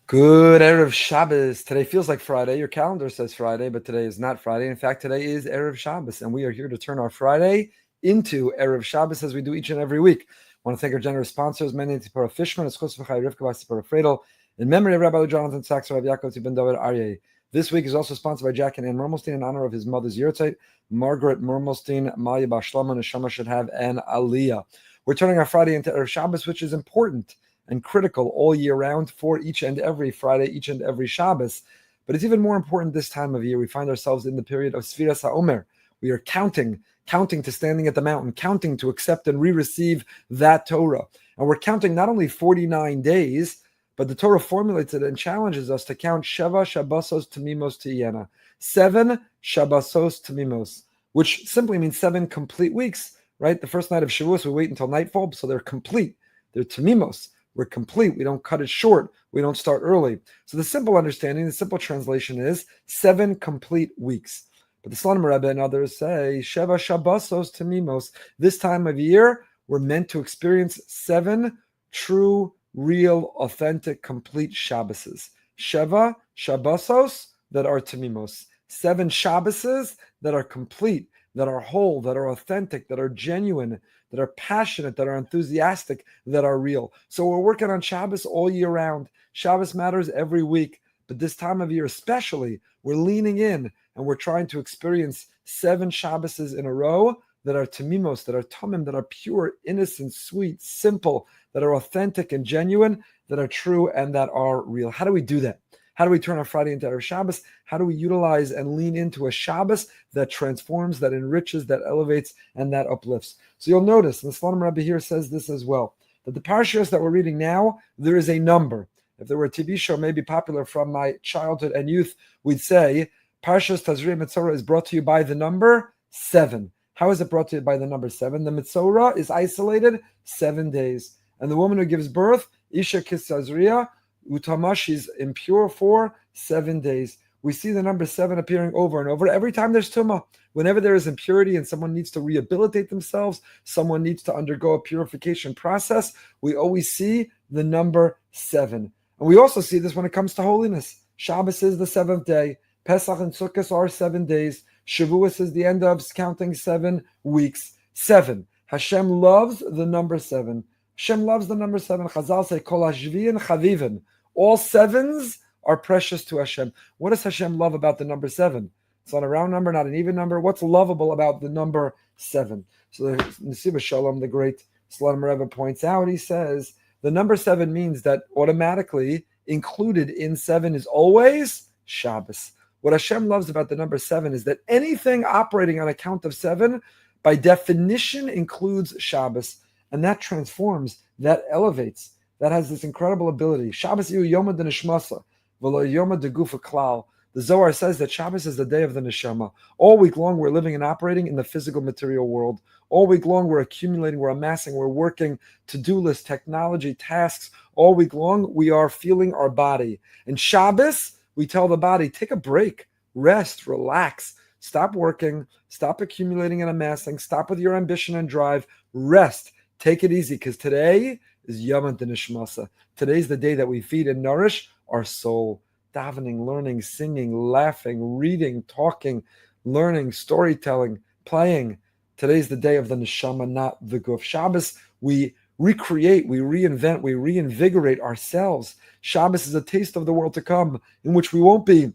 Good Erev Shabbos. Today feels like Friday. Your calendar says Friday, but today is not Friday. In fact, today is Erev Shabbos, and we are here to turn our Friday into Erev Shabbos as we do each and every week. I want to thank our generous sponsors, Many Tipora Fishman, Eschos V'chai Rivka Vasipora Fredel, in memory of Rabbi Jonathan Sachs, Rabbi Yaakov Ben David Aryeh. This week is also sponsored by Jack and Ann Mermelstein in honor of his mother's yahrzeit, Margaret Mermelstein, Maya Bashlama, Neshama should have an Aliyah. We're turning our Friday into Erev Shabbos, which is important and critical all year round for each and every Friday, each and every Shabbos. But it's even more important this time of year. We find ourselves in the period of Sfiras HaOmer. We are counting to standing at the mountain, counting to accept and re-receive that Torah. And we're counting not only 49 days, but the Torah formulates it and challenges us to count Sheva Shabbosos Tamimos Tiyena, 7 Shabbosos Tamimos, which simply means 7 complete weeks, right? The first night of Shavuos, we wait until nightfall, so they're complete. They're Tamimos. We're complete. We don't cut it short. We don't start early. So the simple understanding, the simple translation is 7 complete weeks. But the Slonim Rebbe and others say, Sheva Shabbosos Tamimos. This time of year, we're meant to experience 7 true, real, authentic, complete Shabboses. Sheva Shabbosos that are Tamimos. 7 Shabboses that are complete, that are whole, that are authentic, that are genuine, that are passionate, that are enthusiastic, that are real. So we're working on Shabbos all year round. Shabbos matters every week, but this time of year especially, we're leaning in and we're trying to experience 7 Shabboses in a row that are tamimos, that are tamim, that are pure, innocent, sweet, simple, that are authentic and genuine, that are true and that are real. How do we do that? How do we turn our Friday into our Shabbos? How do we utilize and lean into a Shabbos that transforms, that enriches, that elevates, and that uplifts? So you'll notice, and the Slonim Rebbe here says this as well, that the parashas that we're reading now, there is a number. If there were a TV show maybe popular from my childhood and youth, we'd say, Parashas Tazria Mitzorah is brought to you by the number 7. How is it brought to you by the number 7? The Mitzorah is isolated 7 days. And the woman who gives birth, Isha Kis Tazria, Utama, she's impure for 7 days. We see the number 7 appearing over and over. Every time there's tumah, whenever there is impurity and someone needs to rehabilitate themselves, someone needs to undergo a purification process, we always see the number 7. And we also see this when it comes to holiness. Shabbos is the 7th day. Pesach and Sukkot are 7 days. Shavuos is the end of counting 7 weeks. 7. Hashem loves the number 7. Hashem loves the number 7. Chazal say, Kol hashviin chavivin. All 7s are precious to Hashem. What does Hashem love about the number 7? It's not a round number, not an even number. What's lovable about the number 7? So the Nesiva Shalom, the great Slonim Rebbe, points out, he says, the number 7 means that automatically included in 7 is always Shabbos. What Hashem loves about the number 7 is that anything operating on a count of 7, by definition, includes Shabbos. And that transforms, that elevates, that has this incredible ability. Shabbos yu yoma de nishmasa, v'lo yoma de gufa klal. The Zohar says that Shabbos is the day of the neshama. All week long, we're living and operating in the physical material world. All week long, we're accumulating, we're amassing, we're working, to-do lists, technology, tasks. All week long, we are feeling our body. And Shabbos, we tell the body, take a break, rest, relax, stop working, stop accumulating and amassing, stop with your ambition and drive, rest. Take it easy, because today is Yom Nishmasa. Today's the day that we feed and nourish our soul. Davening, learning, singing, laughing, reading, talking, learning, storytelling, playing. Today's the day of the neshama, not the guf. Shabbos, we recreate, we reinvent, we reinvigorate ourselves. Shabbos is a taste of the world to come, in which we won't be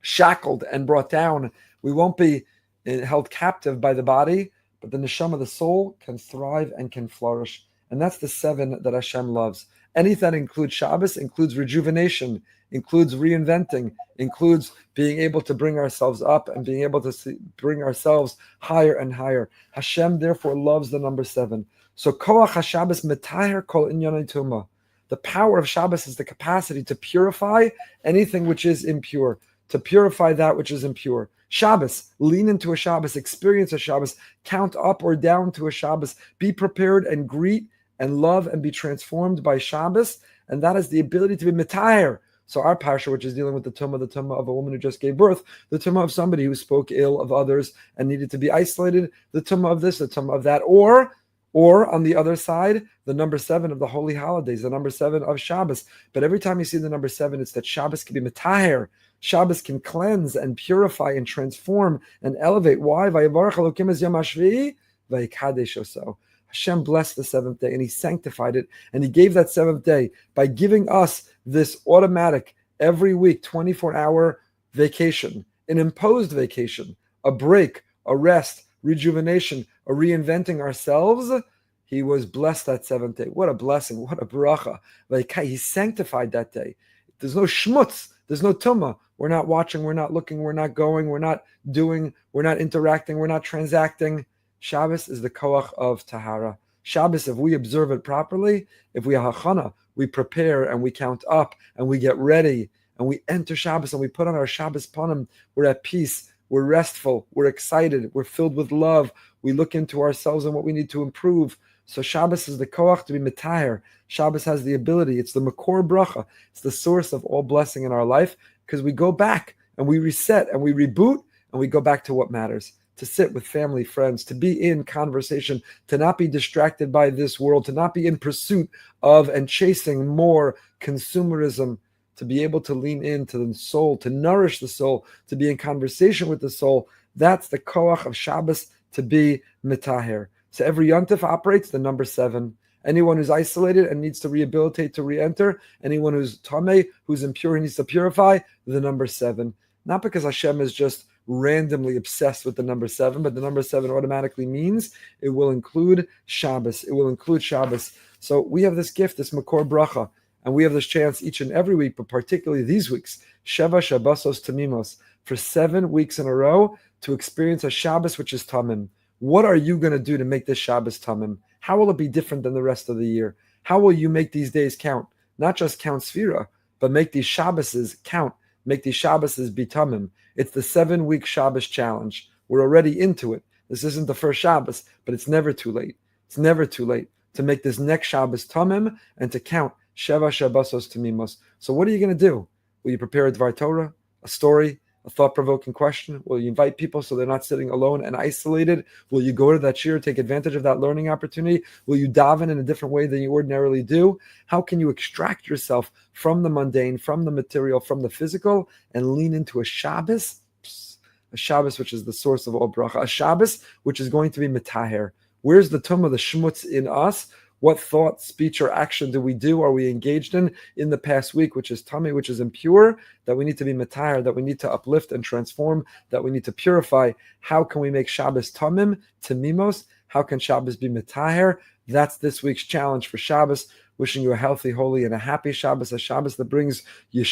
shackled and brought down. We won't be held captive by the body, but the neshama, the soul, can thrive and can flourish. And that's the 7 that Hashem loves. Anything that includes Shabbos includes rejuvenation, includes reinventing, includes being able to bring ourselves up and being able to bring ourselves higher and higher. Hashem, therefore, loves the number 7. So, Koach HaShabbos metaher kol inyanei tumah. The power of Shabbos is the capacity to purify anything which is impure, to purify that which is impure. Shabbos, lean into a Shabbos, experience a Shabbos, count up or down to a Shabbos, be prepared and greet and love and be transformed by Shabbos, and that is the ability to be metaher. So our parsha, which is dealing with the tumah of a woman who just gave birth, the tumah of somebody who spoke ill of others and needed to be isolated, the tumah of this, the tumah of that, or Or on the other side, the number 7 of the holy holidays, the number 7 of Shabbos. But every time you see the number 7, it's that Shabbos can be metaher. Shabbos can cleanse and purify and transform and elevate. Why? Vayivarach Elokim es yom hashvi'i vayikadesh oso. Hashem blessed the seventh day and He sanctified it, and He gave that seventh day by giving us this automatic, every week, 24-hour vacation, an imposed vacation, a break, a rest, rejuvenation, a reinventing ourselves. He was blessed that seventh day. What a blessing, what a bracha. Like He sanctified that day. There's no shmutz, there's no tumah. We're not watching, we're not looking, we're not going, we're not doing, we're not interacting, we're not transacting. Shabbos is the koach of tahara. Shabbos, if we observe it properly, if we hachana, we prepare and we count up and we get ready and we enter Shabbos and we put on our Shabbos panim, we're at peace, we're restful, we're excited, we're filled with love, we look into ourselves and what we need to improve. So Shabbos is the koach to be metaher. Shabbos has the ability, it's the makor bracha, it's the source of all blessing in our life, because we go back and we reset and we reboot and we go back to what matters. To sit with family, friends, to be in conversation, to not be distracted by this world, to not be in pursuit of and chasing more consumerism, to be able to lean into the soul, to nourish the soul, to be in conversation with the soul. That's the koach of Shabbos, to be mitaher. So every yontif operates the number 7. Anyone who's isolated and needs to rehabilitate to re-enter, anyone who's tameh, who's impure and needs to purify, the number 7. Not because Hashem is just randomly obsessed with the number 7, but the number 7 automatically means it will include Shabbos. It will include Shabbos. So we have this gift, this makor bracha, and we have this chance each and every week, but particularly these weeks, Sheva Shabbosos Tamimos, for 7 weeks in a row to experience a Shabbos which is Tamim. What are you going to do to make this Shabbos Tamim? How will it be different than the rest of the year? How will you make these days count? Not just count Sfira, but make these Shabboses count. Make these Shabboses be Tamim. It's the 7-week Shabbos challenge. We're already into it. This isn't the first Shabbos, but it's never too late. It's never too late to make this next Shabbos Tamim and to count Sheva Shabbosos Tamimos. So what are you going to do? Will you prepare a Dvar Torah, a story, a thought-provoking question? Will you invite people so they're not sitting alone and isolated? Will you go to that shir, take advantage of that learning opportunity? Will you daven in a different way than you ordinarily do? How can you extract yourself from the mundane, from the material, from the physical, and lean into a Shabbos? A Shabbos which is the source of all bracha. A Shabbos which is going to be metaher. Where's the tumah, the shmutz in us? What thought, speech, or action do we do? Are we engaged in the past week, which is tummy, which is impure, that we need to be metaher, that we need to uplift and transform, that we need to purify? How can we make Shabbos tamim, tamimos? How can Shabbos be metaher? That's this week's challenge for Shabbos. Wishing you a healthy, holy, and a happy Shabbos, a Shabbos that brings Yeshua